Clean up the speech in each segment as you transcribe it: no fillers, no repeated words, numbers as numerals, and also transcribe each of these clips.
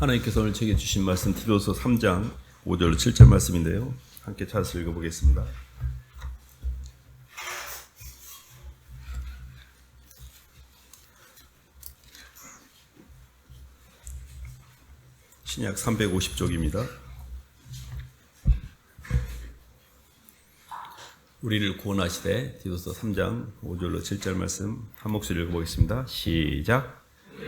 하나님께서 오늘 제게 주신 말씀 디도서 3장 5절 7절 말씀인데요. 함께 찾아서 읽어보겠습니다. 신약 350쪽입니다. 우리를 구원하시되 디도서 3장 5절로 7절 말씀 한 목소리 읽어보겠습니다. 시작.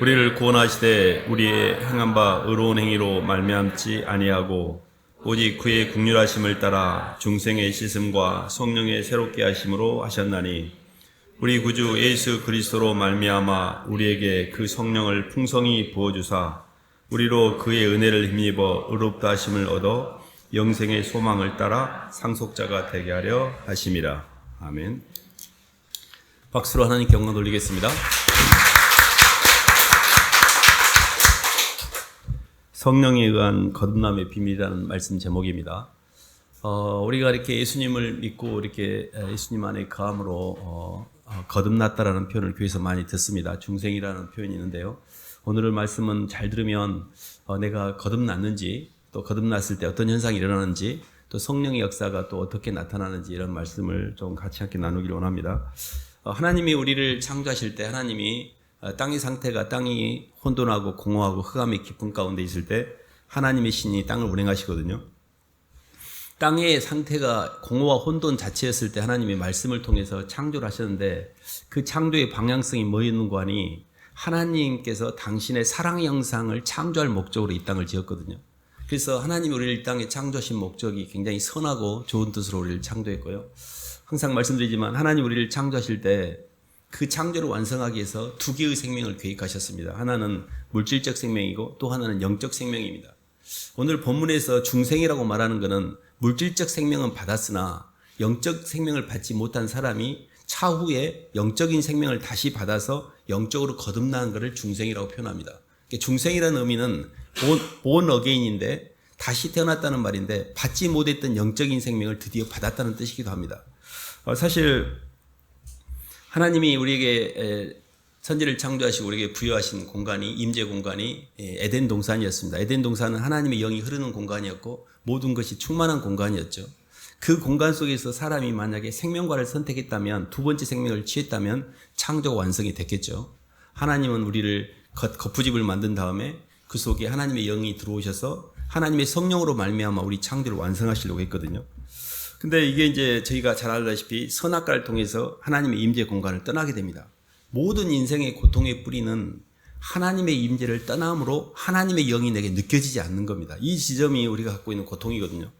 우리를 구원하시되 우리의 행한 바 의로운 행위로 말미암지 아니하고 오직 그의 긍휼하심을 따라 중생의 씻음과 성령의 새롭게 하심으로 하셨나니 우리 구주 예수 그리스도로 말미암아 우리에게 그 성령을 풍성히 부어주사 우리로 그의 은혜를 힘입어 의롭다 하심을 얻어 영생의 소망을 따라 상속자가 되게 하려 하심이라. 아멘. 박수로 하나님께 영광 돌리겠습니다. 성령에 의한 거듭남의 비밀이라는 말씀 제목입니다. 우리가 이렇게 예수님을 믿고 이렇게 예수님 안에 거함으로 거듭났다라는 표현을 교회에서 많이 듣습니다. 중생이라는 표현이 있는데요. 오늘 말씀은 잘 들으면 내가 거듭났는지, 또 거듭났을 때 어떤 현상이 일어나는지, 또 성령의 역사가 또 어떻게 나타나는지 이런 말씀을 좀 같이 함께 나누기를 원합니다. 하나님이 우리를 창조하실 때 하나님이 땅의 상태가 땅이 혼돈하고 공허하고 흑암의 깊은 가운데 있을 때 하나님의 신이 땅을 운행하시거든요. 땅의 상태가 공허와 혼돈 자체였을 때 하나님의 말씀을 통해서 창조를 하셨는데 그 창조의 방향성이 뭐였는고 하니 하나님께서 당신의 사랑의 형상을 창조할 목적으로 이 땅을 지었거든요. 그래서 하나님이 우리를 이 땅에 창조하신 목적이 굉장히 선하고 좋은 뜻으로 우리를 창조했고요. 항상 말씀드리지만 하나님 우리를 창조하실 때 그 창조를 완성하기 위해서 두 개의 생명을 계획하셨습니다. 하나는 물질적 생명이고 또 하나는 영적 생명입니다. 오늘 본문에서 중생이라고 말하는 것은 물질적 생명은 받았으나 영적 생명을 받지 못한 사람이 차후에 영적인 생명을 다시 받아서 영적으로 거듭난 것을 중생이라고 표현합니다. 중생이라는 의미는 born again인데 다시 태어났다는 말인데 받지 못했던 영적인 생명을 드디어 받았다는 뜻이기도 합니다. 사실 하나님이 우리에게 천지를 창조하시고 우리에게 부여하신 공간이 임재 공간이 에덴 동산이었습니다. 에덴 동산은 하나님의 영이 흐르는 공간이었고 모든 것이 충만한 공간이었죠. 그 공간 속에서 사람이 만약에 생명과를 선택했다면 두 번째 생명을 취했다면 창조가 완성이 됐겠죠. 하나님은 우리를 거푸집을 만든 다음에 그 속에 하나님의 영이 들어오셔서 하나님의 성령으로 말미암아 우리 창조를 완성하시려고 했거든요. 근데 이게 이제 저희가 잘 알다시피 선악과를 통해서 하나님의 임재 공간을 떠나게 됩니다. 모든 인생의 고통의 뿌리는 하나님의 임재를 떠남으로 하나님의 영이 내게 느껴지지 않는 겁니다. 이 지점이 우리가 갖고 있는 고통이거든요.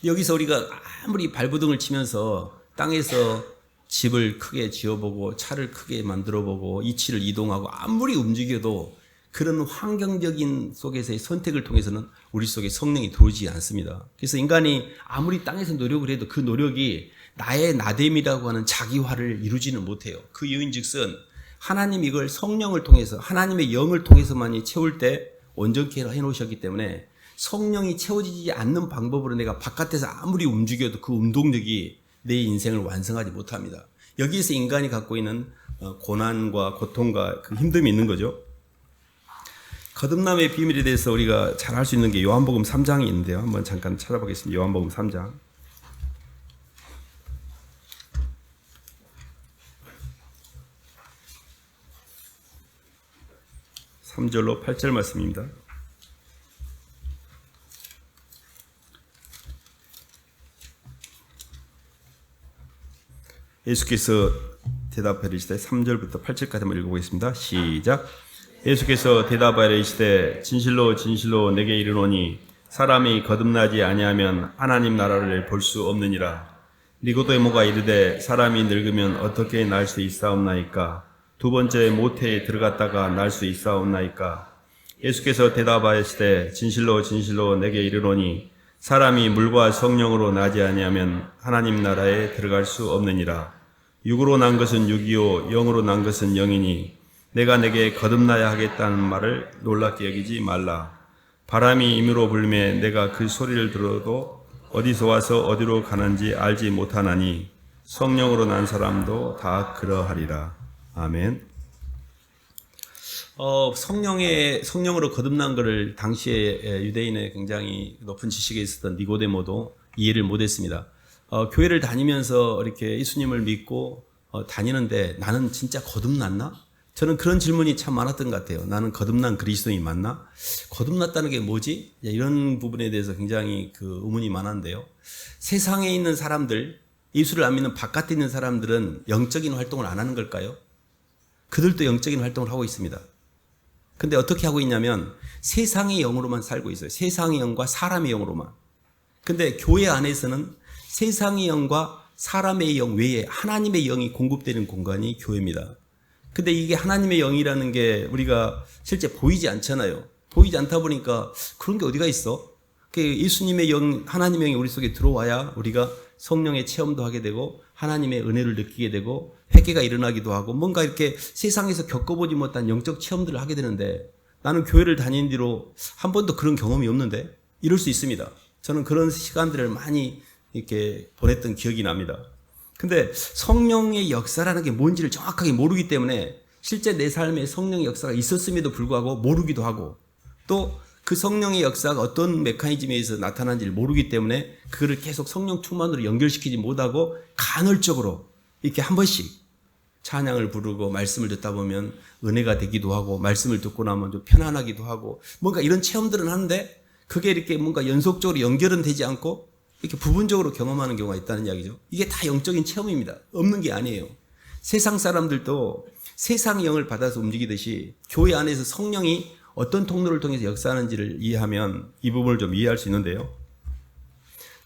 여기서 우리가 아무리 발버둥을 치면서 땅에서 집을 크게 지어보고 차를 크게 만들어보고 이치를 이동하고 아무리 움직여도 그런 환경적인 속에서의 선택을 통해서는 우리 속에 성령이 들어오지 않습니다. 그래서 인간이 아무리 땅에서 노력을 해도 그 노력이 나의 나됨이라고 하는 자기화를 이루지는 못해요. 그 이유인즉슨 하나님 이걸 성령을 통해서 하나님의 영을 통해서만이 채울 때 온전케 해놓으셨기 때문에 성령이 채워지지 않는 방법으로 내가 바깥에서 아무리 움직여도 그 운동력이 내 인생을 완성하지 못합니다. 여기에서 인간이 갖고 있는 고난과 고통과 그 힘듦이 있는 거죠. 거듭남의 비밀에 대해서 우리가 잘 알 수 있는 게 요한복음 3장이 있는데요. 한번 잠깐 찾아보겠습니다. 요한복음 3장. 3절로 8절 말씀입니다. 예수께서 대답하여 이르시되 3절부터 8절까지 한번 읽어보겠습니다. 시작. 예수께서 대답하여 이르시되 진실로 진실로 내게 이르노니 사람이 거듭나지 아니하면 하나님 나라를 볼 수 없느니라. 니고데모가 이르되 사람이 늙으면 어떻게 날 수 있사옵나이까? 두 번째 모태에 들어갔다가 날 수 있사옵나이까? 예수께서 대답하시되 진실로 진실로 내게 이르노니 사람이 물과 성령으로 나지 아니하면 하나님 나라에 들어갈 수 없느니라. 육으로 난 것은 육이요 영으로 난 것은 영이니 내가 내게 거듭나야 하겠다는 말을 놀랍게 여기지 말라. 바람이 임으로 불매 내가 그 소리를 들어도 어디서 와서 어디로 가는지 알지 못하나니 성령으로 난 사람도 다 그러하리라. 아멘. 성령으로 거듭난 것을 당시에 유대인의 굉장히 높은 지식에 있었던 니고데모도 이해를 못했습니다. 교회를 다니면서 이렇게 예수님을 믿고 다니는데 나는 진짜 거듭났나? 저는 그런 질문이 참 많았던 것 같아요. 나는 거듭난 그리스도인이 맞나? 거듭났다는 게 뭐지? 이런 부분에 대해서 굉장히 의문이 많았는데요. 세상에 있는 사람들, 예수를 안 믿는 바깥에 있는 사람들은 영적인 활동을 안 하는 걸까요? 그들도 영적인 활동을 하고 있습니다. 근데 어떻게 하고 있냐면 세상의 영으로만 살고 있어요. 세상의 영과 사람의 영으로만. 근데 교회 안에서는 세상의 영과 사람의 영 외에 하나님의 영이 공급되는 공간이 교회입니다. 근데 이게 하나님의 영이라는 게 우리가 실제 보이지 않잖아요. 보이지 않다 보니까 그런 게 어디가 있어? 예수님의 영, 하나님의 영이 우리 속에 들어와야 우리가 성령의 체험도 하게 되고 하나님의 은혜를 느끼게 되고 회개가 일어나기도 하고 뭔가 이렇게 세상에서 겪어보지 못한 영적 체험들을 하게 되는데 나는 교회를 다닌 뒤로 한 번도 그런 경험이 없는데 이럴 수 있습니다. 저는 그런 시간들을 많이 이렇게 보냈던 기억이 납니다. 근데 성령의 역사라는 게 뭔지를 정확하게 모르기 때문에 실제 내 삶에 성령의 역사가 있었음에도 불구하고 모르기도 하고 또 그 성령의 역사가 어떤 메커니즘에 의해서 나타난지를 모르기 때문에 그거를 계속 성령 충만으로 연결시키지 못하고 간헐적으로 이렇게 한 번씩 찬양을 부르고 말씀을 듣다 보면 은혜가 되기도 하고 말씀을 듣고 나면 좀 편안하기도 하고 뭔가 이런 체험들은 하는데 그게 이렇게 뭔가 연속적으로 연결은 되지 않고 이렇게 부분적으로 경험하는 경우가 있다는 이야기죠. 이게 다 영적인 체험입니다. 없는 게 아니에요. 세상 사람들도 세상의 영을 받아서 움직이듯이 교회 안에서 성령이 어떤 통로를 통해서 역사하는지를 이해하면 이 부분을 좀 이해할 수 있는데요.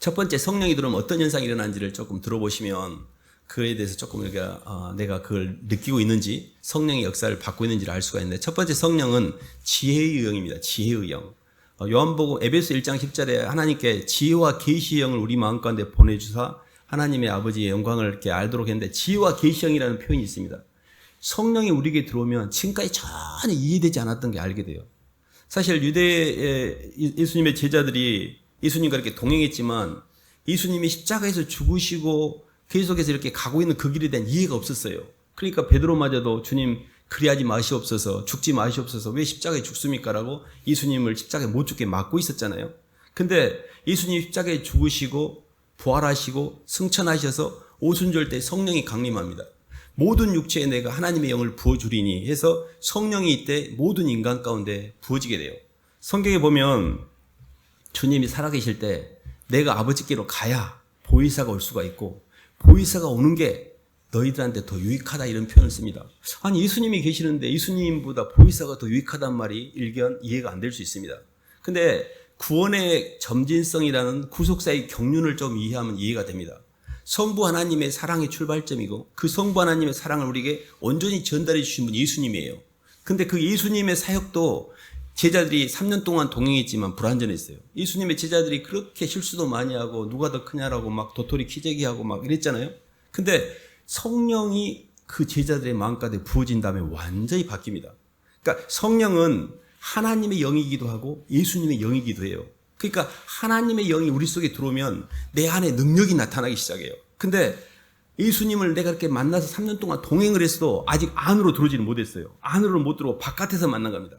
첫 번째 성령이 들어오면 어떤 현상이 일어나는지를 조금 들어보시면 그에 대해서 조금 내가 그걸 느끼고 있는지 성령의 역사를 받고 있는지를 알 수가 있는데 첫 번째 성령은 지혜의 영입니다. 지혜의 영. 요한복음 에베소 1장 10절에 하나님께 지혜와 계시의 영을 우리 마음 가운데 보내주사 하나님의 아버지의 영광을 이렇게 알도록 했는데 지혜와 계시의 영이라는 표현이 있습니다. 성령이 우리에게 들어오면 지금까지 전혀 이해되지 않았던 게 알게 돼요. 사실 유대의 예수님의 제자들이 예수님과 이렇게 동행했지만 예수님이 십자가에서 죽으시고 계속해서 이렇게 가고 있는 그 길에 대한 이해가 없었어요. 그러니까 베드로마저도 주님 그리하지 마시옵소서, 죽지 마시옵소서, 왜 십자가에 죽습니까? 라고 예수님을 십자가에 못 죽게 막고 있었잖아요. 근데 예수님이 십자가에 죽으시고 부활하시고 승천하셔서 오순절 때 성령이 강림합니다. 모든 육체에 내가 하나님의 영을 부어주리니 해서 성령이 이때 모든 인간 가운데 부어지게 돼요. 성경에 보면 주님이 살아계실 때 내가 아버지께로 가야 보혜사가 올 수가 있고 보혜사가 오는 게 너희들한테 더 유익하다 이런 표현을 씁니다. 아니 예수님이 계시는데 예수님보다 보혜사가 더 유익하단 말이 일견 이해가 안 될 수 있습니다. 근데 구원의 점진성이라는 구속사의 경륜을 좀 이해하면 이해가 됩니다. 성부 하나님의 사랑의 출발점이고 그 성부 하나님의 사랑을 우리에게 온전히 전달해 주신 분 예수님이에요. 근데 그 예수님의 사역도 제자들이 3년 동안 동행했지만 불완전했어요. 예수님의 제자들이 그렇게 실수도 많이 하고 누가 더 크냐라고 막 도토리 키재기하고 막 이랬잖아요. 근데 성령이 그 제자들의 마음가운데 부어진 다음에 완전히 바뀝니다. 그러니까 성령은 하나님의 영이기도 하고 예수님의 영이기도 해요. 그러니까 하나님의 영이 우리 속에 들어오면 내 안에 능력이 나타나기 시작해요. 근데 예수님을 내가 이렇게 만나서 3년 동안 동행을 했어도 아직 안으로 들어오지는 못했어요. 안으로 못 들어오고 바깥에서 만난 겁니다.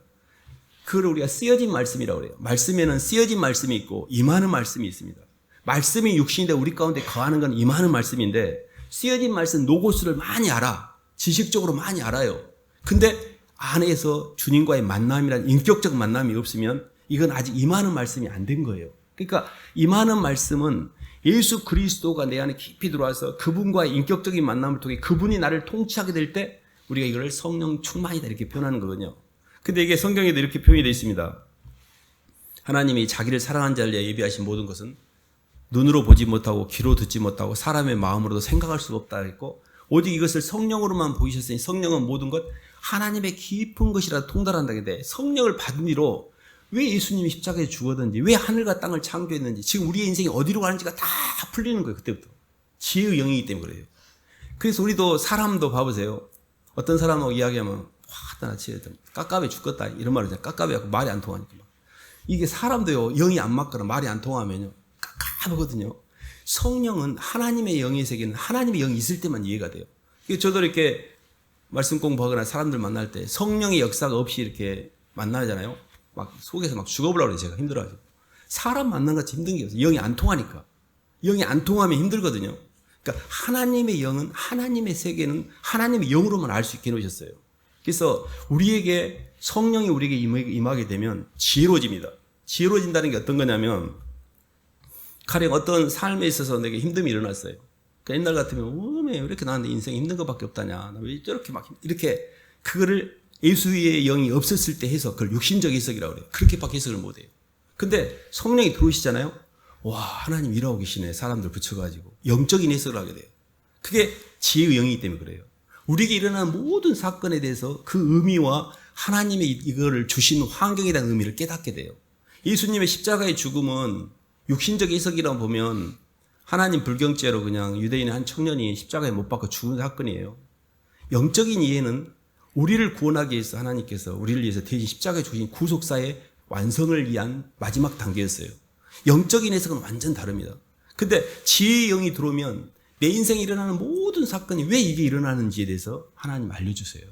그걸 우리가 쓰여진 말씀이라고 그래요. 말씀에는 쓰여진 말씀이 있고 임하는 말씀이 있습니다. 말씀이 육신인데 우리 가운데 거하는 건 임하는 말씀인데 쓰여진 말씀 노고스를 많이 알아. 지식적으로 많이 알아요. 근데 안에서 주님과의 만남이란 인격적 만남이 없으면 이건 아직 임하는 말씀이 안 된 거예요. 그러니까 임하는 말씀은 예수 그리스도가 내 안에 깊이 들어와서 그분과의 인격적인 만남을 통해 그분이 나를 통치하게 될 때 우리가 이걸 성령 충만이다 이렇게 표현하는 거거든요. 근데 이게 성경에도 이렇게 표현이 되어 있습니다. 하나님이 자기를 사랑한 자를 위해 예비하신 모든 것은 눈으로 보지 못하고 귀로 듣지 못하고 사람의 마음으로도 생각할 수 없다 했고 오직 이것을 성령으로만 보이셨으니 성령은 모든 것 하나님의 깊은 것이라 통달한다 했는데 성령을 받은 뒤로 왜 예수님이 십자가에 죽었는지 왜 하늘과 땅을 창조했는지 지금 우리의 인생이 어디로 가는지가 다 풀리는 거예요. 그때부터. 지혜의 영이기 때문에 그래요. 그래서 우리도 사람도 봐보세요. 어떤 사람하고 이야기하면 와, 나 진짜 깝깝해 죽겠다 이런 말을 하잖아요. 깝깝해갖고 말이 안 통하니까. 이게 사람도요. 영이 안 맞거나 말이 안 통하면요. 깝깝하거든요. 성령은 하나님의 영의 세계는 하나님의 영이 있을 때만 이해가 돼요. 저도 이렇게 말씀 공부하거나 사람들 만날 때 성령의 역사가 없이 이렇게 만나잖아요. 막 속에서 막 죽어보려고 그래요. 제가 힘들어가지고. 사람 만난 것 같이 힘든 게 없어요. 영이 안 통하니까. 영이 안 통하면 힘들거든요. 그러니까 하나님의 영은, 하나님의 세계는 하나님의 영으로만 알 수 있게 해놓으셨어요. 그래서 우리에게 성령이 우리에게 임하게 되면 지혜로워집니다. 지혜로워진다는 게 어떤 거냐면, 가령 어떤 삶에 있어서 내게 힘듦이 일어났어요. 그러니까 옛날 같으면 왜 이렇게 나한테 인생에 힘든 것밖에 없다냐, 왜 저렇게 막 이렇게, 그거를 예수의 영이 없었을 때 해석, 그걸 육신적 해석이라고 그래요. 그렇게밖에 해석을 못해요. 근데 성령이 들어오시잖아요. 와, 하나님 일하고 계시네. 사람들 붙여가지고 영적인 해석을 하게 돼요. 그게 지혜의 영이기 때문에 그래요. 우리에게 일어나는 모든 사건에 대해서 그 의미와 하나님의 이거를 주신 환경에 대한 의미를 깨닫게 돼요. 예수님의 십자가의 죽음은 육신적 해석이라고 보면 하나님 불경죄로 그냥 유대인의 한 청년이 십자가에 못 박혀 죽은 사건이에요. 영적인 이해는 우리를 구원하기 위해서 하나님께서 우리를 위해서 대신 십자가에 죽으신 구속사의 완성을 위한 마지막 단계였어요. 영적인 해석은 완전 다릅니다. 근데 지혜의 영이 들어오면 내 인생에 일어나는 모든 사건이 왜 이게 일어나는지에 대해서 하나님 알려주세요.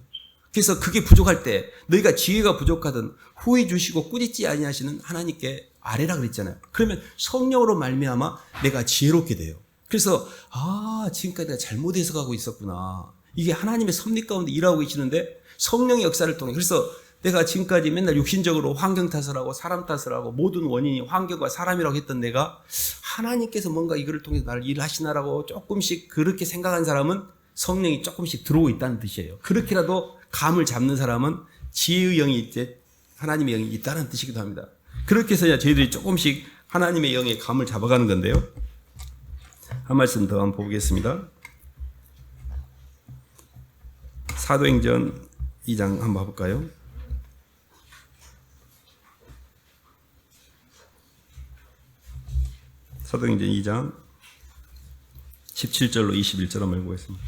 그래서 그게 부족할 때 너희가 지혜가 부족하든 후회 주시고 꾸짖지 아니하시는 하나님께 아뢰라 그랬잖아요. 그러면 성령으로 말미암아 내가 지혜롭게 돼요. 그래서 지금까지 내가 잘못 해석하고 있었구나. 이게 하나님의 섭리 가운데 일하고 계시는데 성령의 역사를 통해, 그래서 내가 지금까지 맨날 육신적으로 환경 탓을 하고 사람 탓을 하고 모든 원인이 환경과 사람이라고 했던 내가 하나님께서 뭔가 이거를 통해서 나를 일하시나라고 조금씩 그렇게 생각한 사람은 성령이 조금씩 들어오고 있다는 뜻이에요. 그렇게라도 감을 잡는 사람은 지혜의 영이 있지, 하나님의 영이 있다는 뜻이기도 합니다. 그렇게 해서 저희들이 조금씩 하나님의 영의 감을 잡아가는 건데요. 한 말씀 더 한번 보겠습니다. 사도행전 2장 한번 봐볼까요? 사도행전 2장 17절로 21절 한번 읽어보겠습니다.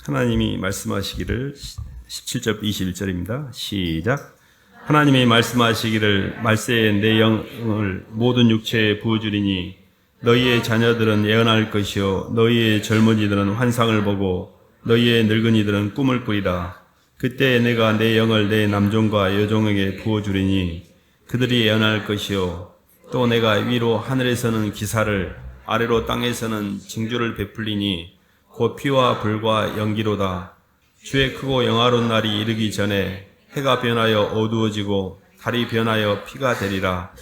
하나님이 말씀하시기를, 17절 21절입니다. 시작. 하나님이 말씀하시기를 말세에 내 영을 모든 육체에 부어주리니 너희의 자녀들은 예언할 것이요 너희의 젊은이들은 환상을 보고 너희의 늙은이들은 꿈을 꾸리라. 그때 내가 내 영을 내 남종과 여종에게 부어주리니 그들이 예언할 것이요 또 내가 위로 하늘에서는 기사를 아래로 땅에서는 징조를 베풀리니 곧 피와 불과 연기로다. 주의 크고 영화로운 날이 이르기 전에 해가 변하여 어두워지고 달이 변하여 피가 되리라.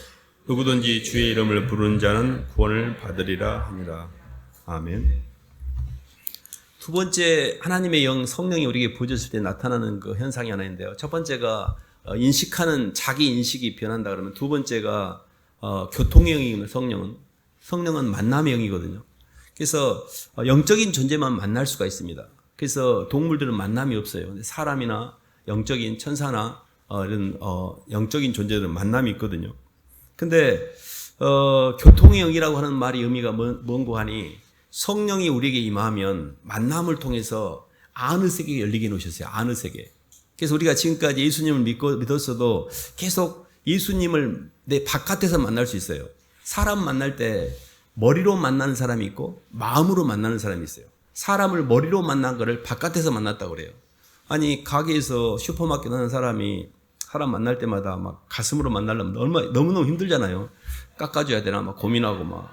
누구든지 주의 이름을 부르는 자는 구원을 받으리라 하니라. 아멘. 두 번째, 하나님의 영 성령이 우리에게 부어졌을 때 나타나는 그 현상이 하나 있는데요. 첫 번째가 인식하는 자기 인식이 변한다 그러면, 두 번째가 교통의 영이거든요. 성령은 만남의 영이거든요. 그래서 영적인 존재만 만날 수가 있습니다. 그래서 동물들은 만남이 없어요. 근데 사람이나 영적인 천사나 이런 영적인 존재들은 만남이 있거든요. 근데 교통의 영이라고 하는 말이 의미가 뭔고 하니, 성령이 우리에게 임하면 만남을 통해서 안의 세계가 열리게 해놓으셨어요. 안의 세계. 그래서 우리가 지금까지 예수님을 믿었어도 계속 예수님을 내 바깥에서 만날 수 있어요. 사람 만날 때 머리로 만나는 사람이 있고 마음으로 만나는 사람이 있어요. 사람을 머리로 만난 거를 바깥에서 만났다고 그래요. 아니, 가게에서 슈퍼마켓 하는 사람이 사람 만날 때마다 막 가슴으로 만나려면 너무너무 힘들잖아요. 깎아줘야 되나 막 고민하고 막.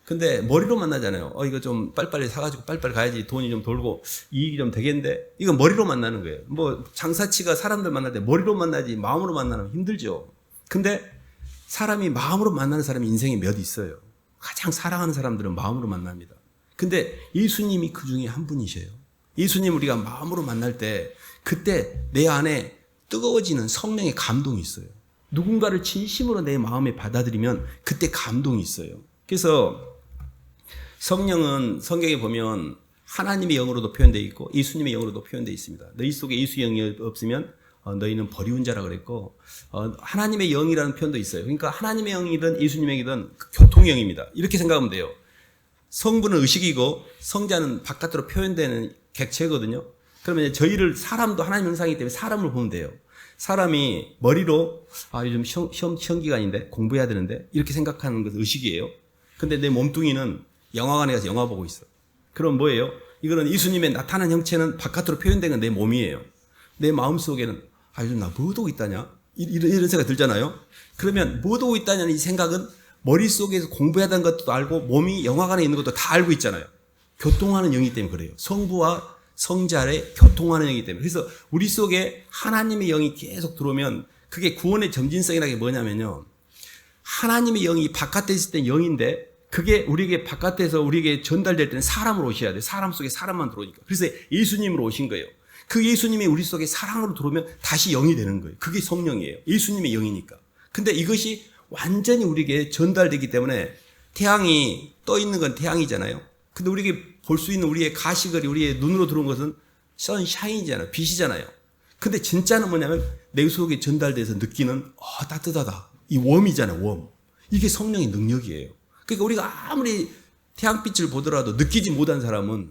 근데 머리로 만나잖아요. 이거 좀 빨리빨리 사가지고 빨리빨리 가야지 돈이 좀 돌고 이익이 좀 되겠는데, 이건 머리로 만나는 거예요. 뭐 장사치가 사람들 만날 때 머리로 만나지 마음으로 만나면 힘들죠. 근데 사람이 마음으로 만나는 사람이 인생에 몇 있어요. 가장 사랑하는 사람들은 마음으로 만납니다. 근데 예수님이 그 중에 한 분이셔요. 예수님 우리가 마음으로 만날 때 그때 내 안에 뜨거워지는 성령의 감동이 있어요. 누군가를 진심으로 내 마음에 받아들이면 그때 감동이 있어요. 그래서 성령은 성경에 보면 하나님의 영으로도 표현되어 있고 예수님의 영으로도 표현되어 있습니다. 너희 속에 예수의 영이 없으면 너희는 버리운 자라 그랬고, 하나님의 영이라는 표현도 있어요. 그러니까 하나님의 영이든 예수님의 영이든 교통의 영입니다. 이렇게 생각하면 돼요. 성부는 의식이고 성자는 바깥으로 표현되는 객체거든요. 그러면 저희를, 사람도 하나님 형상이기 때문에 사람을 보면 돼요. 사람이 머리로 요즘 시험 기간인데 공부해야 되는데 이렇게 생각하는 것은 의식이에요. 근데 내 몸뚱이는 영화관에 가서 영화 보고 있어. 그럼 뭐예요? 이거는 예수님의 나타난 형체는 바깥으로 표현된 건 내 몸이에요. 내 마음속에는 요즘 나 뭐 하고 있다냐? 이런 생각이 들잖아요. 그러면 뭐 하고 있다냐는 이 생각은 머릿속에서 공부해야 되는 것도 알고 몸이 영화관에 있는 것도 다 알고 있잖아요. 교통하는 영이기 때문에 그래요. 성부와 성자의 교통하는 영이기 때문에. 그래서 우리 속에 하나님의 영이 계속 들어오면 그게 구원의 점진성이라는 게 뭐냐면요. 하나님의 영이 바깥에 있을 땐 영인데 그게 우리에게 바깥에서 우리에게 전달될 때는 사람으로 오셔야 돼요. 사람 속에 사람만 들어오니까. 그래서 예수님으로 오신 거예요. 그 예수님이 우리 속에 사랑으로 들어오면 다시 영이 되는 거예요. 그게 성령이에요. 예수님의 영이니까. 근데 이것이 완전히 우리에게 전달되기 때문에 태양이 떠 있는 건 태양이잖아요. 근데 우리에게 볼 수 있는 우리의 가시거리, 우리의 눈으로 들어온 것은 선샤인이잖아요. 빛이잖아요. 근데 진짜는 뭐냐면 내 속에 전달돼서 느끼는 따뜻하다. 이 웜이잖아요. 웜. 이게 성령의 능력이에요. 그러니까 우리가 아무리 태양빛을 보더라도 느끼지 못한 사람은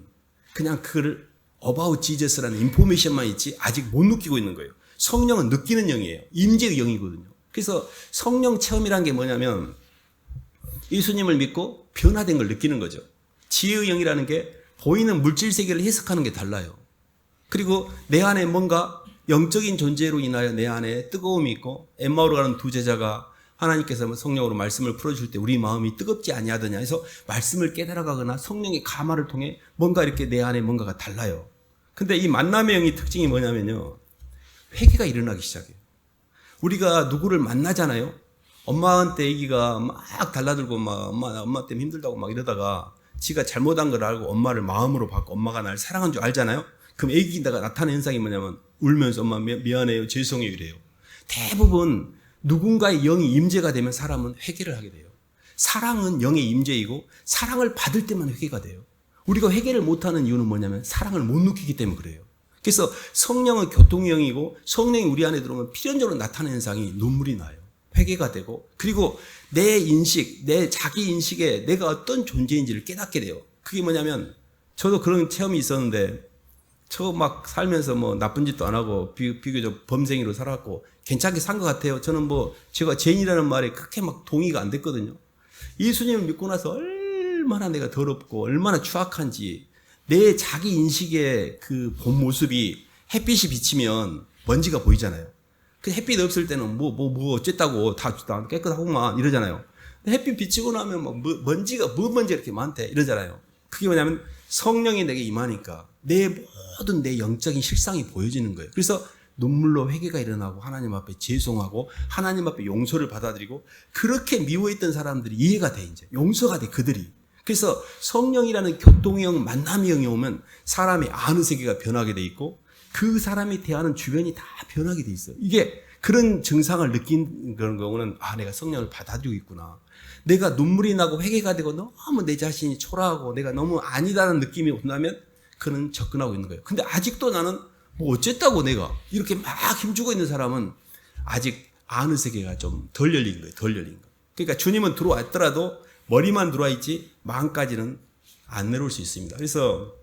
그냥 그걸 about Jesus라는 인포메이션만 있지 아직 못 느끼고 있는 거예요. 성령은 느끼는 영이에요. 임재의 영이거든요. 그래서 성령 체험이라는 게 뭐냐면 예수님을 믿고 변화된 걸 느끼는 거죠. 지혜의 영이라는 게 보이는 물질 세계를 해석하는 게 달라요. 그리고 내 안에 뭔가 영적인 존재로 인하여 내 안에 뜨거움이 있고 엠마오로 가는 두 제자가 하나님께서 성령으로 말씀을 풀어줄 때 우리 마음이 뜨겁지 아니하더냐 해서 말씀을 깨달아가거나 성령의 감화를 통해 뭔가 이렇게 내 안에 뭔가가 달라요. 근데 이 만남의 영의 특징이 뭐냐면요. 회개가 일어나기 시작해요. 우리가 누구를 만나잖아요. 엄마한테 애기가 막 달라들고 막 엄마 때문에 힘들다고 막 이러다가 지가 잘못한 걸 알고 엄마를 마음으로 받고 엄마가 날 사랑한 줄 알잖아요. 그럼 애기가 나타나는 현상이 뭐냐면 울면서 엄마 미안해요. 죄송해요. 이래요. 대부분 누군가의 영이 임재가 되면 사람은 회개를 하게 돼요. 사랑은 영의 임재이고 사랑을 받을 때만 회개가 돼요. 우리가 회개를 못하는 이유는 뭐냐면 사랑을 못 느끼기 때문에 그래요. 그래서 성령은 교통의 영이고 성령이 우리 안에 들어오면 필연적으로 나타나는 현상이 눈물이 나요. 회개가 되고 그리고 내 인식, 내 자기 인식에 내가 어떤 존재인지를 깨닫게 돼요. 그게 뭐냐면 저도 그런 체험이 있었는데 저 막 살면서 뭐 나쁜 짓도 안 하고 비교적 범생이로 살았고 괜찮게 산 것 같아요. 저는 제가 죄인이라는 말에 그렇게 막 동의가 안 됐거든요. 예수님을 믿고 나서 얼마나 내가 더럽고 얼마나 추악한지 내 자기 인식의 그 본 모습이 햇빛이 비치면 먼지가 보이잖아요. 그 햇빛 없을 때는 어쨌다고 다 깨끗하고만 이러잖아요. 햇빛 비치고 나면 먼지가 이렇게 많대 이러잖아요. 그게 뭐냐면 성령이 내게 임하니까 내 모든 내 영적인 실상이 보여지는 거예요. 그래서 눈물로 회개가 일어나고 하나님 앞에 죄송하고 하나님 앞에 용서를 받아들이고 그렇게 미워했던 사람들이 이해가 돼 이제 용서가 돼 그들이. 그래서 성령이라는 교통의 영, 만남의 영이 오면 사람의 아는 세계가 변하게 돼 있고 그 사람이 대하는 주변이 다 변하게 돼 있어요. 이게 그런 증상을 느낀 그런 경우는 내가 성령을 받아들이고 있구나. 내가 눈물이 나고 회개가 되고 너무 내 자신이 초라하고 내가 너무 아니다는 느낌이 온다면 그는 접근하고 있는 거예요. 근데 아직도 나는 어쨌다고 내가 이렇게 막 힘주고 있는 사람은 아직 아는 세계가 좀 덜 열린 거예요. 덜 열린 거. 그러니까 주님은 들어왔더라도 머리만 들어와 있지 마음까지는 안 내려올 수 있습니다. 그래서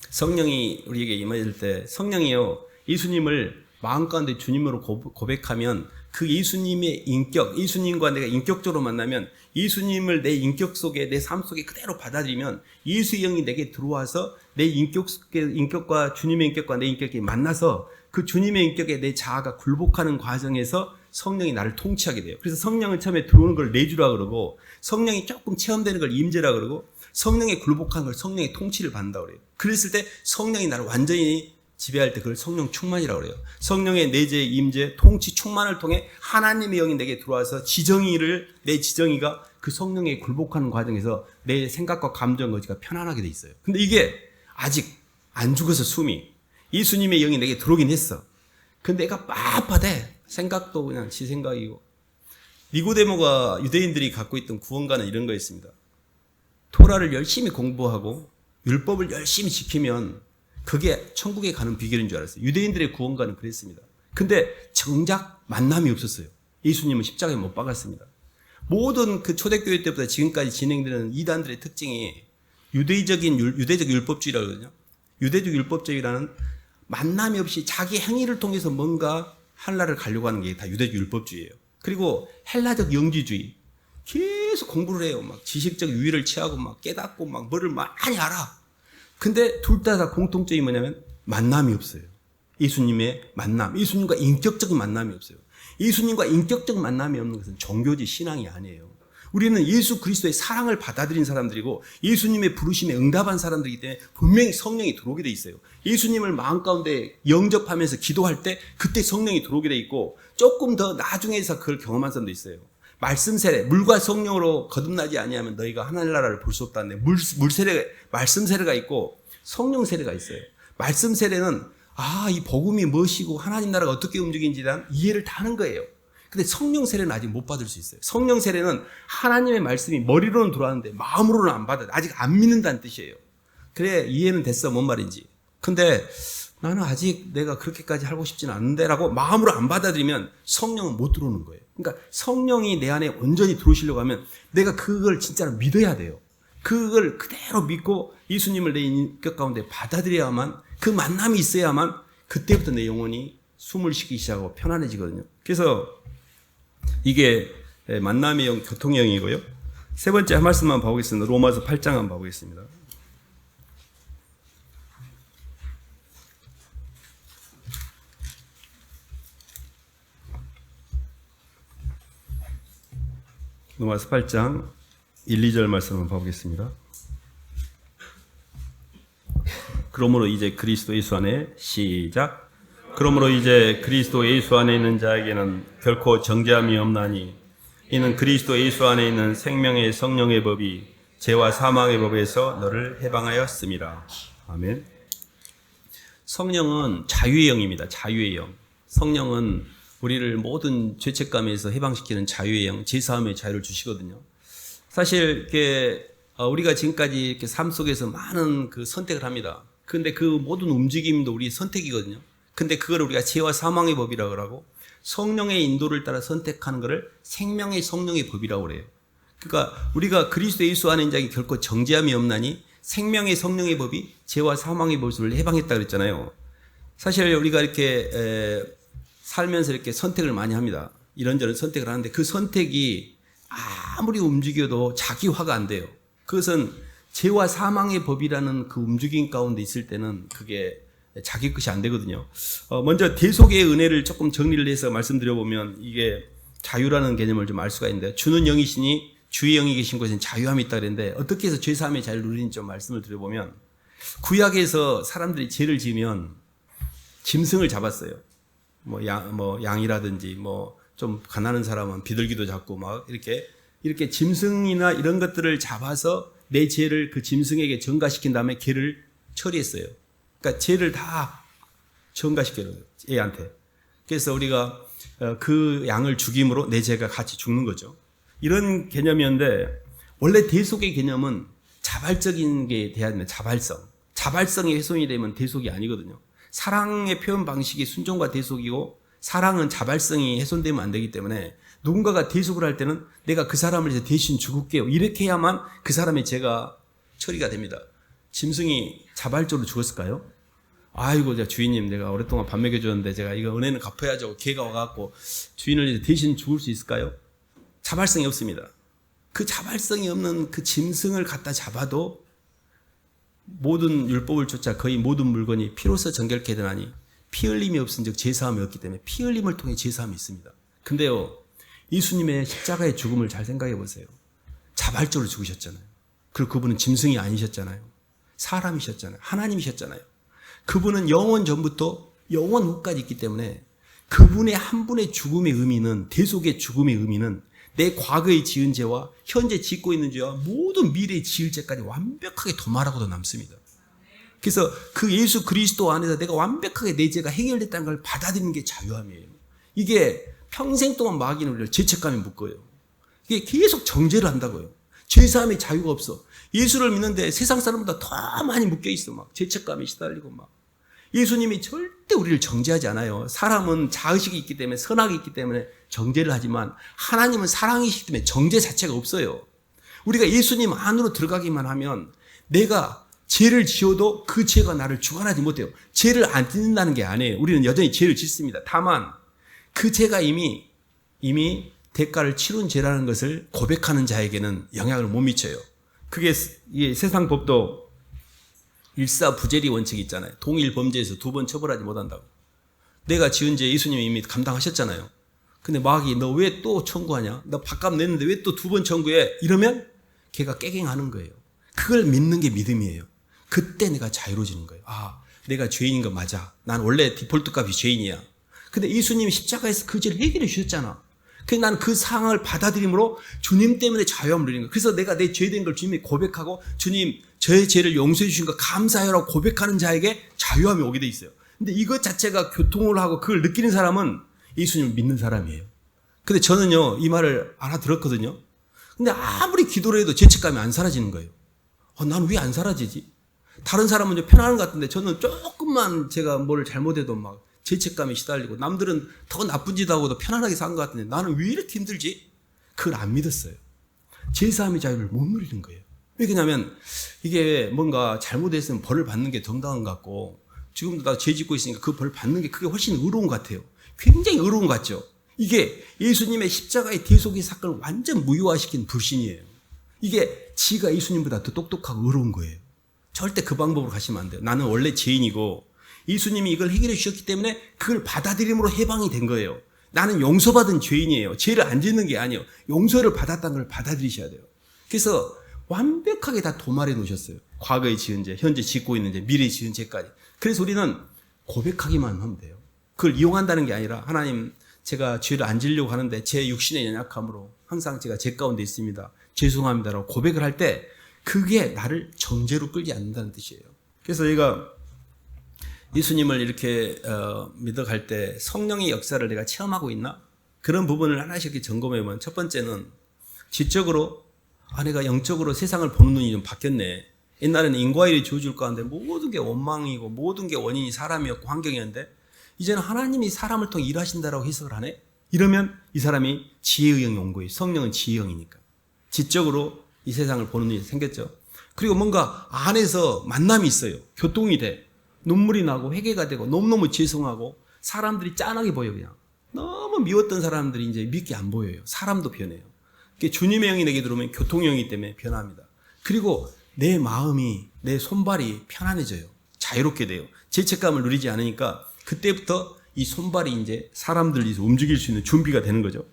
성령이 우리에게 임할 때 성령이요 예수님을 마음 가운데 주님으로 고백하면 그 예수님의 인격, 예수님과 내가 인격적으로 만나면 예수님을 내 인격 속에 내 삶 속에 그대로 받아들이면 예수의 영이 내게 들어와서 내 인격과 주님의 인격과 내 인격이 만나서 그 주님의 인격에 내 자아가 굴복하는 과정에서 성령이 나를 통치하게 돼요. 그래서 성령은 처음에 들어오는 걸 내주라 그러고 성령이 조금 체험되는 걸 임재라 그러고 성령에 굴복하는 걸 성령의 통치를 받는다고 그래요. 그랬을 때 성령이 나를 완전히 지배할 때 그걸 성령 충만이라고 그래요. 성령의 내재, 임재, 통치, 충만을 통해 하나님의 영이 내게 들어와서 내 지정의가 그 성령에 굴복하는 과정에서 내 생각과 감정 거지가 편안하게 돼 있어요. 근데 이게 아직 안 죽어서 숨이 예수님의 영이 내게 들어오긴 했어. 근데 내가 빳빳해. 생각도 그냥 지 생각이고. 니고데모가 유대인들이 갖고 있던 구원관은 이런 거였습니다. 토라를 열심히 공부하고 율법을 열심히 지키면 그게 천국에 가는 비결인 줄 알았어요. 유대인들의 구원관은 그랬습니다. 근데 정작 만남이 없었어요. 예수님은 십자가에 못 박았습니다. 모든 그 초대교회 때부터 지금까지 진행되는 이단들의 특징이 유대적 율법주의라고 그러거든요. 유대적 율법주의라는 만남이 없이 자기 행위를 통해서 뭔가 하늘나라를 가려고 하는 게 다 유대주 율법주의예요. 그리고 헬라적 영지주의. 계속 공부를 해요. 막 지식적 유의를 취하고 막 깨닫고 막 뭐를 많이 알아. 근데 둘 다 공통점이 뭐냐면 만남이 없어요. 예수님의 만남. 예수님과 인격적인 만남이 없어요. 예수님과 인격적 만남이 없는 것은 종교지 신앙이 아니에요. 우리는 예수 그리스도의 사랑을 받아들인 사람들이고 예수님의 부르심에 응답한 사람들이기 때문에 분명히 성령이 들어오게 돼 있어요. 예수님을 마음 가운데 영접하면서 기도할 때 그때 성령이 들어오게 돼 있고 조금 더 나중에서 그걸 경험한 사람도 있어요. 말씀 세례, 물과 성령으로 거듭나지 아니하면 너희가 하늘나라를 볼 수 없다는데 물 세례, 말씀 세례가 있고 성령 세례가 있어요. 말씀 세례는 이 복음이 무엇이고 하나님 나라가 어떻게 움직이는지에 대한 이해를 다 하는 거예요. 근데 성령 세례는 아직 못 받을 수 있어요. 성령 세례는 하나님의 말씀이 머리로는 들어왔는데 마음으로는 안 받아요. 아직 안 믿는다는 뜻이에요. 그래 이해는 됐어 뭔 말인지. 근데 나는 아직 내가 그렇게까지 하고 싶지는 않은데 라고 마음으로 안 받아들이면 성령은 못 들어오는 거예요. 그러니까 성령이 내 안에 온전히 들어오시려고 하면 내가 그걸 진짜로 믿어야 돼요. 그걸 그대로 믿고 예수님을 내 인격 가운데 받아들여야만 그 만남이 있어야만 그때부터 내 영혼이 숨을 쉬기 시작하고 편안해지거든요. 그래서 이게 만남의 영, 교통의 영이고요. 세 번째 한 말씀만 봐보겠습니다. 로마서 8장 한번 봐보겠습니다. 로마서 8장 1, 2절 말씀 한번 봐보겠습니다. 그러므로 이제 그리스도 예수 안에 시작. 그러므로 이제 그리스도 예수 안에 있는 자에게는 결코 정죄함이 없나니 이는 그리스도 예수 안에 있는 생명의 성령의 법이 죄와 사망의 법에서 너를 해방하였음이라. 아멘. 성령은 자유의 영입니다. 자유의 영. 성령은 우리를 모든 죄책감에서 해방시키는 자유의 영, 제사함의 자유를 주시거든요. 사실 이렇게 우리가 지금까지 이렇게 삶 속에서 많은 그 선택을 합니다. 그런데 그 모든 움직임도 우리 선택이거든요. 근데 그걸 우리가 죄와 사망의 법이라고 하고 성령의 인도를 따라 선택하는 것을 생명의 성령의 법이라고 그래요. 그러니까 우리가 그리스도 예수 안에 있는 자에게 결코 정죄함이 없나니 생명의 성령의 법이 죄와 사망의 법을 해방했다 그랬잖아요. 사실 우리가 이렇게 살면서 이렇게 선택을 많이 합니다. 이런저런 선택을 하는데 그 선택이 아무리 움직여도 자기화가 안 돼요. 그것은 죄와 사망의 법이라는 그 움직임 가운데 있을 때는 그게 자기 것이 안 되거든요. 먼저 대속의 은혜를 조금 정리를 해서 말씀드려보면 이게 자유라는 개념을 좀 알 수가 있는데 주는 영이시니 주의 영이 계신 곳에는 자유함이 있다 그랬는데 어떻게 해서 죄사함의 자유를 누리는지 좀 말씀을 드려보면 구약에서 사람들이 죄를 지으면 짐승을 잡았어요. 양이라든지 좀 가난한 사람은 비둘기도 잡고 막 이렇게 짐승이나 이런 것들을 잡아서 내 죄를 그 짐승에게 전가시킨 다음에 걔를 처리했어요. 그러니까 죄를 다 전가시켜요, 애한테. 그래서 우리가 그 양을 죽임으로 내 죄가 같이 죽는 거죠. 이런 개념이었는데 원래 대속의 개념은 자발적인 게 돼야 됩니다. 자발성이 훼손이 되면 대속이 아니거든요. 사랑의 표현 방식이 순종과 대속이고 사랑은 자발성이 훼손되면 안 되기 때문에 누군가가 대속을 할 때는 내가 그 사람을 이제 대신 죽을게요. 이렇게 해야만 그 사람의 죄가 처리가 됩니다. 짐승이 자발적으로 죽었을까요? 아이고, 주인님, 내가 오랫동안 밥 먹여줬는데 제가 이거 은혜는 갚아야죠. 개가 와갖고 주인을 이제 대신 죽을 수 있을까요? 자발성이 없습니다. 그 자발성이 없는 그 짐승을 갖다 잡아도 모든 율법을 쫓아 거의 모든 물건이 피로써 정결케 되나니 피 흘림이 없은 즉 제사함이 없기 때문에 피 흘림을 통해 제사함이 있습니다. 근데요, 예수님의 십자가의 죽음을 잘 생각해 보세요. 자발적으로 죽으셨잖아요. 그리고 그분은 짐승이 아니셨잖아요. 사람이셨잖아요. 하나님이셨잖아요. 그분은 영원 전부터 영원 후까지 있기 때문에 그분의 한 분의 죽음의 의미는, 대속의 죽음의 의미는 내 과거에 지은 죄와 현재 짓고 있는 죄와 모든 미래에 지을 죄까지 완벽하게 도말하고도 남습니다. 그래서 그 예수 그리스도 안에서 내가 완벽하게 내 죄가 해결됐다는 걸 받아들이는 게 자유함이에요. 이게 평생 동안 마귀는 우리를 죄책감에 묶어요. 이게 계속 정죄를 한다고요. 죄사함의 자유가 없어. 예수를 믿는데 세상 사람보다 더 많이 묶여 있어. 막 죄책감에 시달리고 막. 예수님이 절대 우리를 정죄하지 않아요. 사람은 자의식이 있기 때문에, 선악이 있기 때문에 정죄를 하지만 하나님은 사랑이시기 때문에 정죄 자체가 없어요. 우리가 예수님 안으로 들어가기만 하면 내가 죄를 지어도 그 죄가 나를 주관하지 못해요. 죄를 안 짓는다는 게 아니에요. 우리는 여전히 죄를 짓습니다. 다만 그 죄가 이미 대가를 치룬 죄라는 것을 고백하는 자에게는 영향을 못 미쳐요. 그게 이 세상 법도 일사부재리 원칙이 있잖아요. 동일 범죄에서 두 번 처벌하지 못한다고. 내가 지은 죄 예수님이 이미 감당하셨잖아요. 근데 마귀 너 왜 또 청구하냐? 너 밥값 냈는데 왜 또 두 번 청구해? 이러면 걔가 깨갱하는 거예요. 그걸 믿는 게 믿음이에요. 그때 내가 자유로워지는 거예요. 아, 내가 죄인인 거 맞아. 난 원래 디폴트 값이 죄인이야. 근데 예수님이 십자가에서 그 죄를 해결해 주셨잖아. 그래서 난 그 상황을 받아들임으로 주님 때문에 자유함을 누리는 거예요. 그래서 내가 내 죄된 걸 주님이 고백하고 주님 저의 죄를 용서해 주신 거 감사해요라고 고백하는 자에게 자유함이 오게 돼 있어요. 근데 이것 자체가 교통을 하고 그걸 느끼는 사람은 예수님을 믿는 사람이에요. 근데 저는요 이 말을 알아들었거든요. 근데 아무리 기도를 해도 죄책감이 안 사라지는 거예요. 나는 왜 안 사라지지? 다른 사람은 편안한 것 같은데 저는 조금만 제가 뭘 잘못해도 막 죄책감에 시달리고 남들은 더 나쁜 짓 하고도 편안하게 산 것 같은데 나는 왜 이렇게 힘들지? 그걸 안 믿었어요. 제사함의 자유를 못 누리는 거예요. 왜 그러냐면 이게 뭔가 잘못했으면 벌을 받는 게 정당한 것 같고 지금도 나 죄 짓고 있으니까 그 벌 받는 게 그게 훨씬 의로운 것 같아요. 굉장히 의로운 것 같죠. 이게 예수님의 십자가의 대속의 사건을 완전 무효화시킨 불신이에요. 이게 지가 예수님보다 더 똑똑하고 의로운 거예요. 절대 그 방법으로 가시면 안 돼요. 나는 원래 죄인이고 예수님이 이걸 해결해 주셨기 때문에 그걸 받아들임으로 해방이 된 거예요. 나는 용서받은 죄인이에요. 죄를 안 짓는 게 아니에요. 용서를 받았다는 걸 받아들이셔야 돼요. 그래서 완벽하게 다 도말해 놓으셨어요. 과거에 지은 죄, 현재 짓고 있는 죄, 미래에 지은 죄까지. 그래서 우리는 고백하기만 하면 돼요. 그걸 이용한다는 게 아니라 하나님 제가 죄를 안 지려고 하는데 제 육신의 연약함으로 항상 제가 죄 가운데 있습니다. 죄송합니다라고 고백을 할 때 그게 나를 정죄로 끌지 않는다는 뜻이에요. 그래서 얘가 예수님을 이렇게 믿어갈 때 성령의 역사를 내가 체험하고 있나? 그런 부분을 하나씩 이렇게 점검해 보면 첫 번째는 지적으로 내가 영적으로 세상을 보는 눈이 좀 바뀌었네. 옛날에는 인과일이 주어질 가운데 모든 게 원망이고 모든 게 원인이 사람이었고 환경이었는데 이제는 하나님이 사람을 통해 일하신다라고 해석을 하네? 이러면 이 사람이 지혜의 영이 온 거예요. 성령은 지혜의 영이니까. 지적으로 이 세상을 보는 눈이 생겼죠. 그리고 뭔가 안에서 만남이 있어요. 교통이 돼. 눈물이 나고 회개가 되고 너무너무 죄송하고 사람들이 짠하게 보여 그냥. 너무 미웠던 사람들이 이제 밉게 안 보여요. 사람도 변해요. 주님의 영이 내게 들어오면 교통의 영이기 때문에 변합니다. 그리고 내 마음이 내 손발이 편안해져요. 자유롭게 돼요. 죄책감을 누리지 않으니까 그때부터 이 손발이 이제 사람들이 움직일 수 있는 준비가 되는 거죠.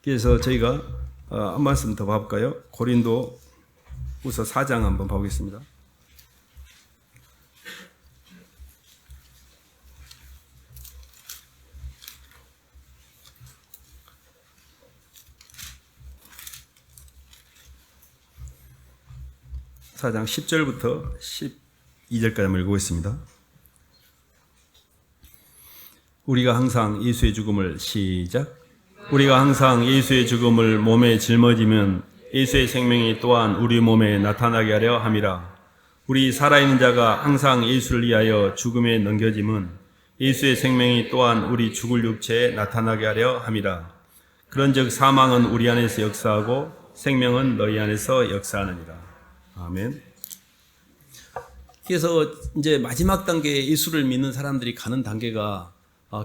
그래서 저희가 한 말씀 더 봐볼까요? 고린도후서 4장 한번 봐보겠습니다. 사 장 10절부터 12절까지 한번 읽어보겠습니다. 우리가 항상 예수의 죽음을 시작. 우리가 항상 예수의 죽음을 몸에 짊어지면 예수의 생명이 또한 우리 몸에 나타나게 하려 함이라. 우리 살아있는 자가 항상 예수를 위하여 죽음에 넘겨짐은 예수의 생명이 또한 우리 죽을 육체에 나타나게 하려 함이라. 그런즉 사망은 우리 안에서 역사하고 생명은 너희 안에서 역사하느니라. 아멘. 그래서 이제 마지막 단계에 예수를 믿는 사람들이 가는 단계가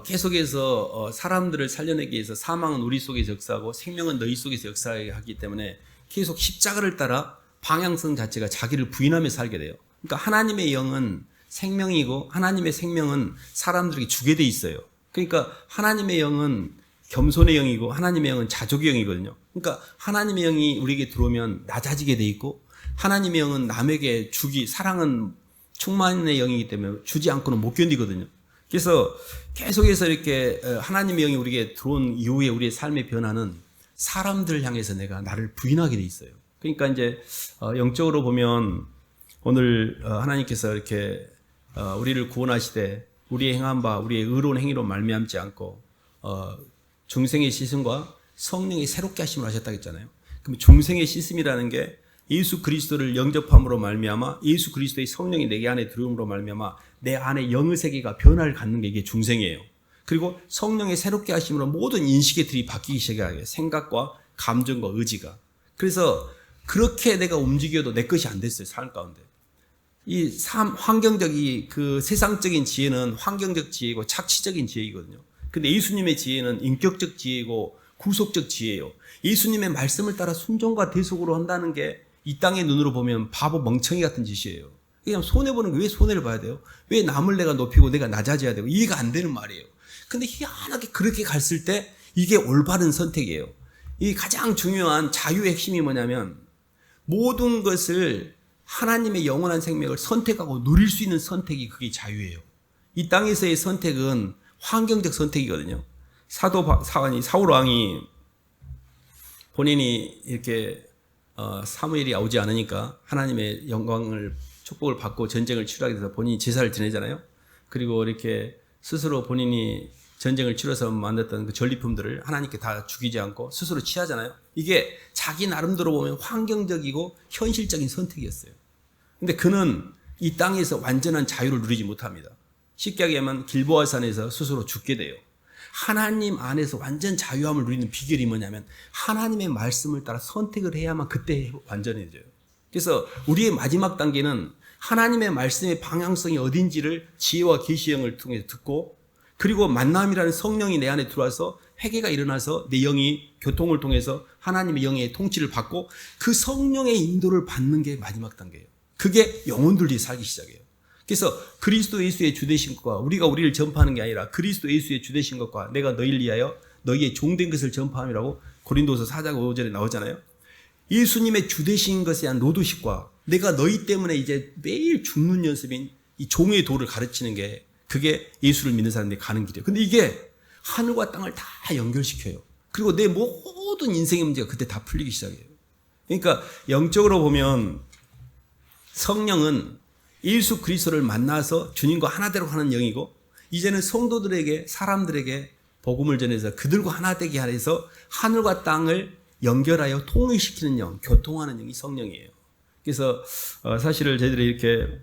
계속해서 사람들을 살려내기 위해서 사망은 우리 속에서 역사하고 생명은 너희 속에서 역사하게 하기 때문에 계속 십자가를 따라 방향성 자체가 자기를 부인하며 살게 돼요. 그러니까 하나님의 영은 생명이고 하나님의 생명은 사람들에게 주게 돼 있어요. 그러니까 하나님의 영은 겸손의 영이고 하나님의 영은 자족의 영이거든요. 그러니까 하나님의 영이 우리에게 들어오면 낮아지게 돼 있고 하나님의 영은 남에게 사랑은 충만의 영이기 때문에 주지 않고는 못 견디거든요. 그래서 계속해서 이렇게 하나님의 영이 우리에게 들어온 이후에 우리의 삶의 변화는 사람들을 향해서 내가 나를 부인하게 돼 있어요. 그러니까 이제 영적으로 보면 오늘 하나님께서 이렇게 우리를 구원하시되 우리의 행한 바 우리의 의로운 행위로 말미암지 않고 중생의 씻음과 성령의 새롭게 하심을 하셨다고 했잖아요. 그럼 중생의 씻음이라는 게 예수 그리스도를 영접함으로 말미암아 예수 그리스도의 성령이 내 안에 들어옴으로 말미암아 내 안에 영의 세계가 변화를 갖는 게 이게 중생이에요. 그리고 성령의 새롭게 하심으로 모든 인식의 틀이 바뀌기 시작하게 생각과 감정과 의지가. 그래서 그렇게 내가 움직여도 내 것이 안 됐어요. 삶 가운데. 환경적인 그 세상적인 지혜는 환경적 지혜이고 착취적인 지혜이거든요. 근데 예수님의 지혜는 인격적 지혜이고 구속적 지혜예요. 예수님의 말씀을 따라 순종과 대속으로 한다는 게 이 땅의 눈으로 보면 바보 멍청이 같은 짓이에요. 그냥 손해보는 게 왜 손해를 봐야 돼요? 왜 남을 내가 높이고 내가 낮아져야 되고 이해가 안 되는 말이에요. 근데 희한하게 그렇게 갔을 때 이게 올바른 선택이에요. 이 가장 중요한 자유의 핵심이 뭐냐면 모든 것을 하나님의 영원한 생명을 선택하고 누릴 수 있는 선택이 그게 자유예요. 이 땅에서의 선택은 환경적 선택이거든요. 사울 왕이 본인이 이렇게 사무엘이 오지 않으니까 하나님의 영광을 축복을 받고 전쟁을 치르게 돼서 본인이 제사를 지내잖아요. 그리고 이렇게 스스로 본인이 전쟁을 치러서 만들었던 그 전리품들을 하나님께 다 죽이지 않고 스스로 취하잖아요. 이게 자기 나름대로 보면 환경적이고 현실적인 선택이었어요. 근데 그는 이 땅에서 완전한 자유를 누리지 못합니다. 쉽게 얘기하면 길보아 산에서 스스로 죽게 돼요. 하나님 안에서 완전 자유함을 누리는 비결이 뭐냐면 하나님의 말씀을 따라 선택을 해야만 그때 완전해져요. 그래서 우리의 마지막 단계는 하나님의 말씀의 방향성이 어딘지를 지혜와 계시형을 통해서 듣고 그리고 만남이라는 성령이 내 안에 들어와서 회개가 일어나서 내 영이 교통을 통해서 하나님의 영의 통치를 받고 그 성령의 인도를 받는 게 마지막 단계예요. 그게 영혼들이 살기 시작해요. 그래서 그리스도 예수의 주되신 것과 우리가 우리를 전파하는 게 아니라 그리스도 예수의 주되신 것과 내가 너희를 위하여 너희의 종된 것을 전파함이라고 고린도서 4장 5절에 나오잖아요. 예수님의 주되신 것에 대한 로드십과 내가 너희 때문에 이제 매일 죽는 연습인 이 종의 도를 가르치는 게 그게 예수를 믿는 사람들이 가는 길이에요. 근데 이게 하늘과 땅을 다 연결시켜요. 그리고 내 모든 인생의 문제가 그때 다 풀리기 시작해요. 그러니까 영적으로 보면 성령은 예수 그리스도를 만나서 주님과 하나되로 하는 영이고 이제는 성도들에게 사람들에게 복음을 전해서 그들과 하나 되게 하여서 하늘과 땅을 연결하여 통일시키는 영, 교통하는 영이 성령이에요. 그래서 사실을 저희들이 이렇게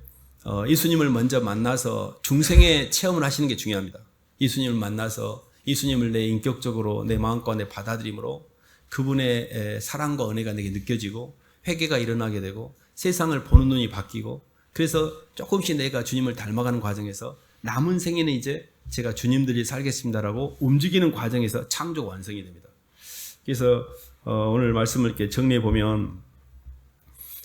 예수님을 먼저 만나서 중생의 체험을 하시는 게 중요합니다. 예수님을 만나서 예수님을 내 인격적으로 내 마음과 내 받아들임으로 그분의 사랑과 은혜가 내게 느껴지고 회개가 일어나게 되고 세상을 보는 눈이 바뀌고 그래서 조금씩 내가 주님을 닮아가는 과정에서 남은 생에는 이제 제가 주님들이 살겠습니다라고 움직이는 과정에서 창조가 완성이 됩니다. 그래서 오늘 말씀을 이렇게 정리해 보면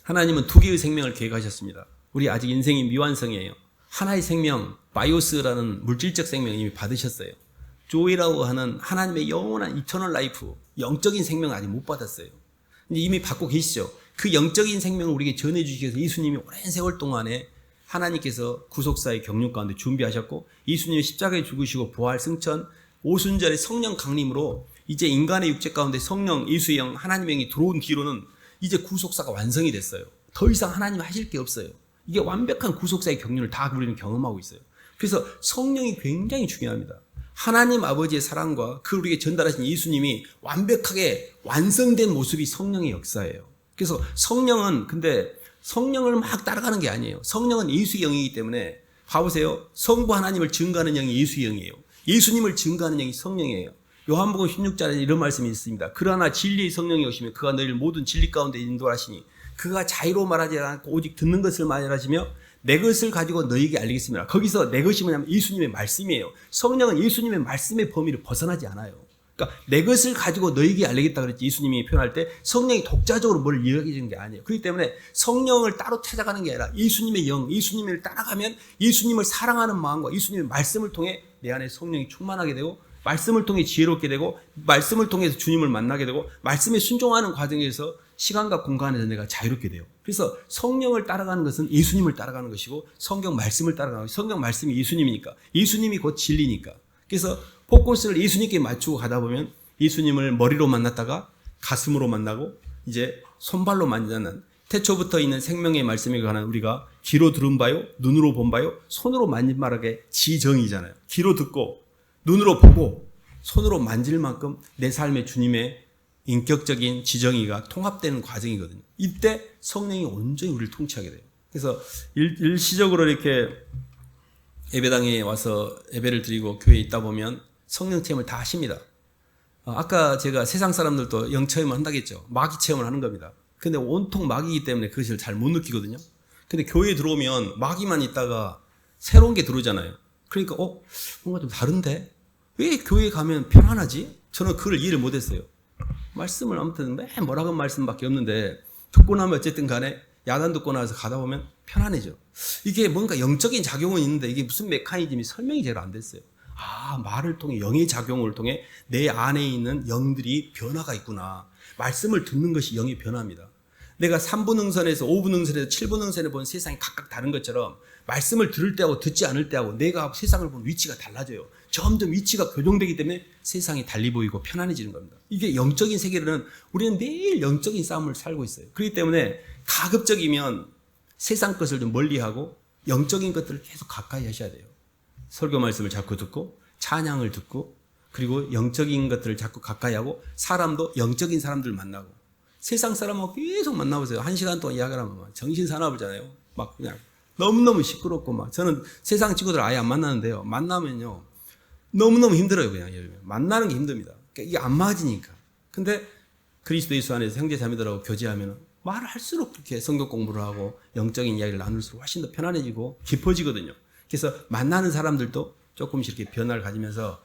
하나님은 두 개의 생명을 계획하셨습니다. 우리 아직 인생이 미완성이에요. 하나의 생명, 바이오스라는 물질적 생명 이미 받으셨어요. 조이라고 하는 하나님의 영원한 이터널 라이프, 영적인 생명을 아직 못 받았어요. 근데 이미 받고 계시죠. 그 영적인 생명을 우리에게 전해주시기 위해서 예수님이 오랜 세월 동안에 하나님께서 구속사의 경륜 가운데 준비하셨고 예수님이 십자가에 죽으시고 부활 승천 오순절의 성령 강림으로 이제 인간의 육체 가운데 성령 예수의 영 하나님의 영이 들어온 뒤로는 이제 구속사가 완성이 됐어요. 더 이상 하나님 하실 게 없어요. 이게 완벽한 구속사의 경륜을 다 우리는 경험하고 있어요. 그래서 성령이 굉장히 중요합니다. 하나님 아버지의 사랑과 그 우리에게 전달하신 예수님이 완벽하게 완성된 모습이 성령의 역사예요. 그래서 성령은 근데 성령을 막 따라가는 게 아니에요. 성령은 예수의 영이기 때문에 봐보세요. 성부 하나님을 증거하는 영이 예수의 영이에요. 예수님을 증거하는 영이 성령이에요. 요한복음 16절에 이런 말씀이 있습니다. 그러나 진리의 성령이 오시면 그가 너희를 모든 진리 가운데 인도하시니 그가 자의로 말하지 않고 오직 듣는 것을 말하시며 내 것을 가지고 너희에게 알리겠습니다. 거기서 내 것이 뭐냐면 예수님의 말씀이에요. 성령은 예수님의 말씀의 범위를 벗어나지 않아요. 그러니까 내 것을 가지고 너희에게 알리겠다 그랬지 예수님이 표현할 때 성령이 독자적으로 뭘 이야기해 주는 게 아니에요. 그렇기 때문에 성령을 따로 찾아가는 게 아니라 예수님의 영, 예수님을 따라가면 예수님을 사랑하는 마음과 예수님의 말씀을 통해 내 안에 성령이 충만하게 되고 말씀을 통해 지혜롭게 되고 말씀을 통해서 주님을 만나게 되고 말씀에 순종하는 과정에서 시간과 공간에서 내가 자유롭게 돼요. 그래서 성령을 따라가는 것은 예수님을 따라가는 것이고 성경 말씀을 따라가는 것이고 성경 말씀이 예수님이니까 예수님이 곧 진리니까 그래서 포커스를 예수님께 맞추고 가다 보면 예수님을 머리로 만났다가 가슴으로 만나고 이제 손발로 만나는 태초부터 있는 생명의 말씀에 관한 우리가 귀로 들은 바요 눈으로 본 바요 손으로 만진 바라게 지정이잖아요. 귀로 듣고 눈으로 보고 손으로 만질 만큼 내 삶의 주님의 인격적인 지정의가 통합되는 과정이거든요. 이때 성령이 온전히 우리를 통치하게 돼요. 그래서 일시적으로 이렇게 예배당에 와서 예배를 드리고 교회에 있다 보면 성령 체험을 다 하십니다. 아까 제가 세상 사람들도 영 체험을 한다겠죠. 마귀 체험을 하는 겁니다. 근데 온통 마귀이기 때문에 그것을 잘 못 느끼거든요. 근데 교회에 들어오면 마귀만 있다가 새로운 게 들어오잖아요. 그러니까 뭔가 좀 다른데? 왜 교회 가면 편안하지? 저는 그걸 이해를 못했어요. 말씀을 아무튼 매 뭐라고 말씀밖에 없는데 듣고 나면 어쨌든 간에 야단 듣고 나서 가다 보면 편안해져. 이게 뭔가 영적인 작용은 있는데 이게 무슨 메커니즘이 설명이 잘 안 됐어요. 아, 말을 통해 영의 작용을 통해 내 안에 있는 영들이 변화가 있구나. 말씀을 듣는 것이 영의 변화입니다. 내가 3분 응선에서 5분 응선에서 7분 응선에 본 세상이 각각 다른 것처럼 말씀을 들을 때하고 듣지 않을 때하고 내가 세상을 보는 위치가 달라져요. 점점 위치가 교정되기 때문에 세상이 달리 보이고 편안해지는 겁니다. 이게 영적인 세계로는 우리는 매일 영적인 싸움을 살고 있어요. 그렇기 때문에 가급적이면 세상 것을 좀 멀리하고 영적인 것들을 계속 가까이 하셔야 돼요. 설교 말씀을 자꾸 듣고 찬양을 듣고 그리고 영적인 것들을 자꾸 가까이 하고 사람도 영적인 사람들 만나고 세상 사람하고 계속 만나보세요. 1시간 동안 이야기를 하면 정신 사나우잖아요. 막 그냥 너무너무 시끄럽고 막 저는 세상 친구들 아예 안 만나는데요. 만나면요. 너무너무 힘들어요. 그냥 만나는 게 힘듭니다. 그러니까 이게 안 맞으니까. 근데 그리스도 예수 안에서 형제 자매들하고 교제하면 말을 할수록 그렇게 성경 공부를 하고 영적인 이야기를 나눌수록 훨씬 더 편안해지고 깊어지거든요. 그래서 만나는 사람들도 조금씩 이렇게 변화를 가지면서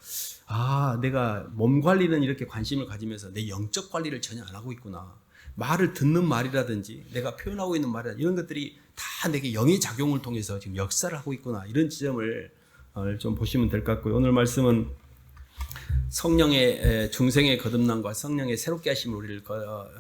아, 내가 몸 관리는 이렇게 관심을 가지면서 내 영적 관리를 전혀 안 하고 있구나. 말을 듣는 말이라든지 내가 표현하고 있는 말이라든지 이런 것들이 다 내게 영의 작용을 통해서 지금 역사를 하고 있구나. 이런 지점을 좀 보시면 될 것 같고요. 오늘 말씀은 성령의 중생의 거듭남과 성령의 새롭게 하심을 우리를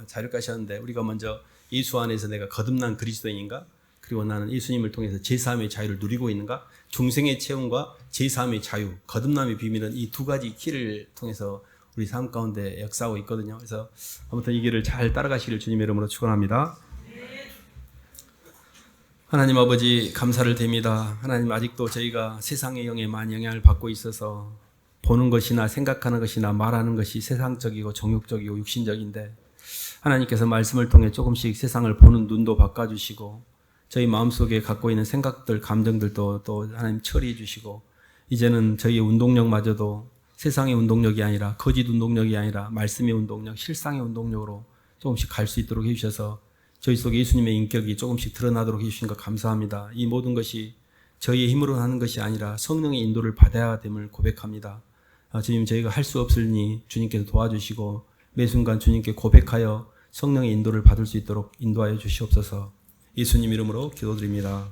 자유롭게 하셨는데 우리가 먼저 예수 안에서 내가 거듭난 그리스도인인가? 그리고 나는 예수님을 통해서 제3의 자유를 누리고 있는가? 중생의 체험과 제3의 자유, 거듭남의 비밀은 이 두 가지 키를 통해서 우리 삶 가운데 역사하고 있거든요. 그래서 아무튼 이 길을 잘 따라가시기를 주님의 이름으로 축원합니다. 하나님 아버지 감사를 드립니다. 하나님 아직도 저희가 세상의 영에 많이 영향을 받고 있어서 보는 것이나 생각하는 것이나 말하는 것이 세상적이고 정욕적이고 육신적인데 하나님께서 말씀을 통해 조금씩 세상을 보는 눈도 바꿔주시고 저희 마음속에 갖고 있는 생각들, 감정들도 또 하나님 처리해 주시고 이제는 저희의 운동력마저도 세상의 운동력이 아니라 거짓 운동력이 아니라 말씀의 운동력, 실상의 운동력으로 조금씩 갈 수 있도록 해주셔서 저희 속에 예수님의 인격이 조금씩 드러나도록 해주신 것 감사합니다. 이 모든 것이 저희의 힘으로 하는 것이 아니라 성령의 인도를 받아야 됨을 고백합니다. 주님 저희가 할 수 없으니 주님께서 도와주시고 매 순간 주님께 고백하여 성령의 인도를 받을 수 있도록 인도하여 주시옵소서. 예수님 이름으로 기도드립니다.